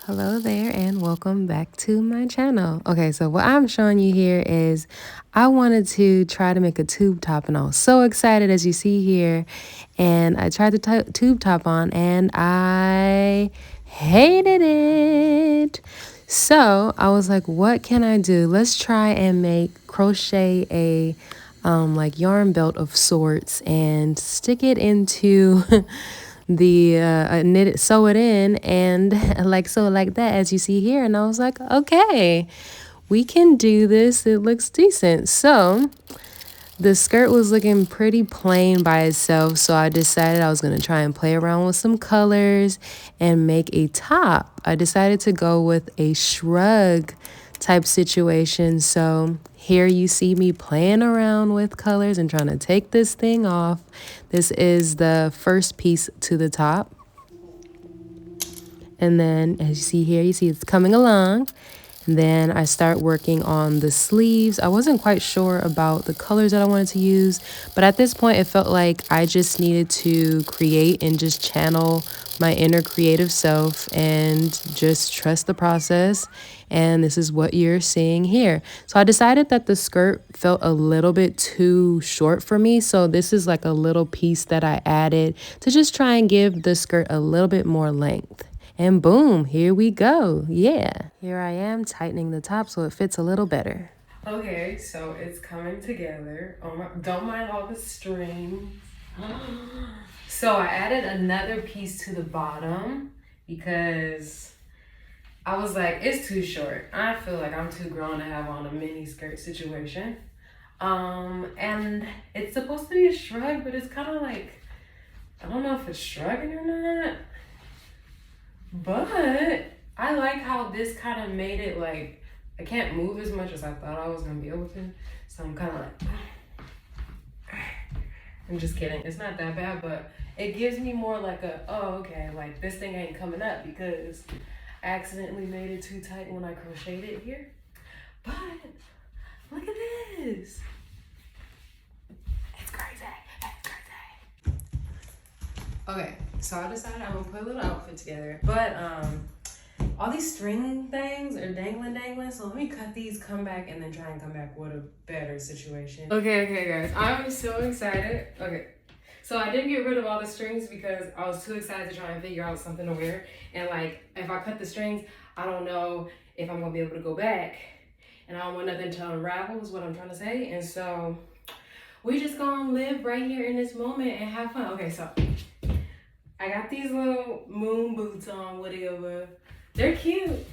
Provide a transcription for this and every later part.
Hello there and welcome back to my channel. Okay, so what I'm showing you here is I wanted to try to make a tube top and I was so excited as you see here, and I tried the tube top on and I hated it. So I was like, what can I do? Let's try and crochet a like yarn belt of sorts and stick it into the knit it, sew it in, and like so like that as you see here. And I was like, okay, we can do this, it looks decent. So the skirt was looking pretty plain by itself, so I decided I was going to try and play around with some colors and make a top. I decided to go with a shrug type situation. So here you see me playing around with colors and trying to take this thing off. This is the first piece to the top. And then as you see here, you see it's coming along. And then I start working on the sleeves. I wasn't quite sure about the colors that I wanted to use, but at this point it felt like I just needed to create and just channel my inner creative self and just trust the process. And this is what you're seeing here. So I decided that the skirt felt a little bit too short for me. So this is like a little piece that I added to just try and give the skirt a little bit more length. And boom, here we go. Yeah. Here I am tightening the top so it fits a little better. Okay, so it's coming together. Oh my, don't mind all the strings. So I added another piece to the bottom because I was like, it's too short. I feel like I'm too grown to have on a mini skirt situation. And it's supposed to be a shrug, but it's kind of like, I don't know if it's shrugging or not. But I like how this kind of made it like, I can't move as much as I thought I was going to be able to. So I'm kind of like, I'm just kidding. It's not that bad, but it gives me more like a, oh, okay, like this thing ain't coming up because I accidentally made it too tight when I crocheted it here. But look at this. It's crazy. It's crazy. Okay, so I decided I'm gonna put a little outfit together, but all these string things are dangling, so let me cut these, come back, and then try and come back with a better situation. Okay, guys, I'm so excited. Okay, so I didn't get rid of all the strings because I was too excited to try and figure out something to wear, and like, if I cut the strings, I don't know if I'm gonna be able to go back, and I don't want nothing to unravel is what I'm trying to say, and so we just gonna live right here in this moment and have fun. Okay, so I got these little moon boots on, whatever. They're cute.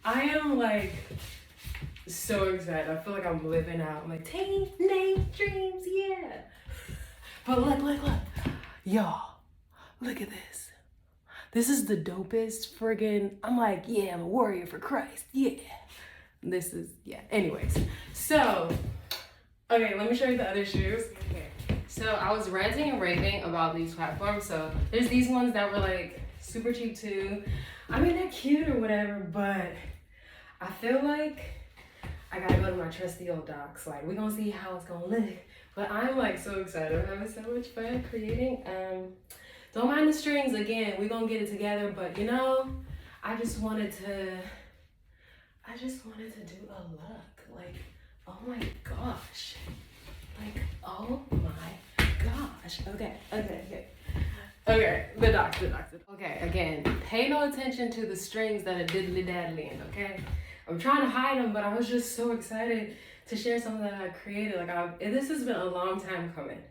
I am like so excited. I feel like I'm living out my teenage dreams, yeah. But look. Y'all, look at this. This is the dopest friggin', I'm like, yeah, I'm a warrior for Christ, yeah. This is, yeah, anyways. So, okay, let me show you the other shoes. Okay. So I was ranting and raving about these platforms. So there's these ones that were like super cheap too. I mean, they're cute or whatever, but I feel like I gotta go to my trusty old docs. Like, we're gonna see how it's gonna look. But I'm like so excited. I'm having so much fun creating. Don't mind the strings again. We're gonna get it together. But you know, I just wanted to do a look. Like, oh my gosh. Like, oh my gosh. Okay, the docs. Okay, again, pay no attention to the strings that are diddly daddly in, okay? I'm trying to hide them, but I was just so excited to share something that I created. Like, this has been a long time coming.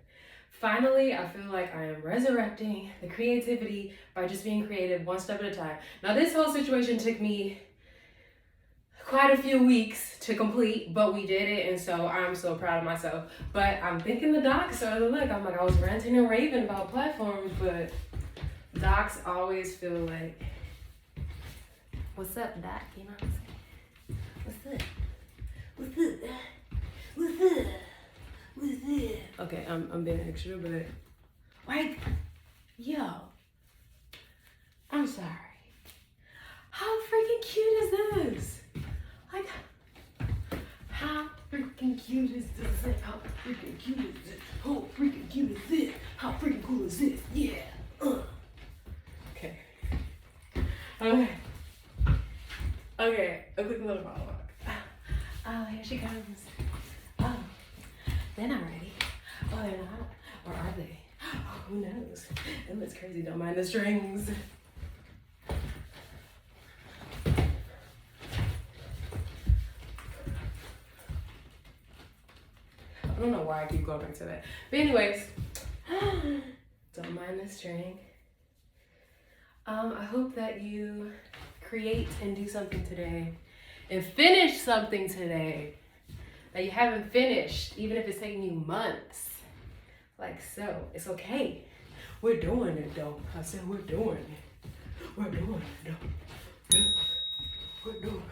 Finally, I feel like I am resurrecting the creativity by just being creative one step at a time. Now, this whole situation took me quite a few weeks to complete, but we did it, and so I'm so proud of myself. But I'm thinking the docs are the look. I'm like, I was ranting and raving about platforms, but docs always feel like, what's up, doc? You know what I'm saying? What's up? Okay, I'm being extra, but like, yo, I'm sorry. How freaking cute is this? Like, how freaking cute is this? How freaking cute is this? How freaking cute is this? How freaking cool is this? Yeah. Okay. Okay, a quick little monologue. Oh, here she comes. Oh, they're not ready. Oh, they're not. Or are they? Oh, who knows? It looks crazy. Don't mind the strings. I don't know why I keep going back to that. But anyways, don't mind the string. I hope that you create and do something today and finish something today that you haven't finished, even if it's taking you months. Like so. It's okay. We're doing it though. I said we're doing it. We're doing it though. We're doing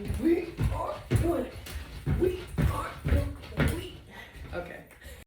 it. We are doing it. We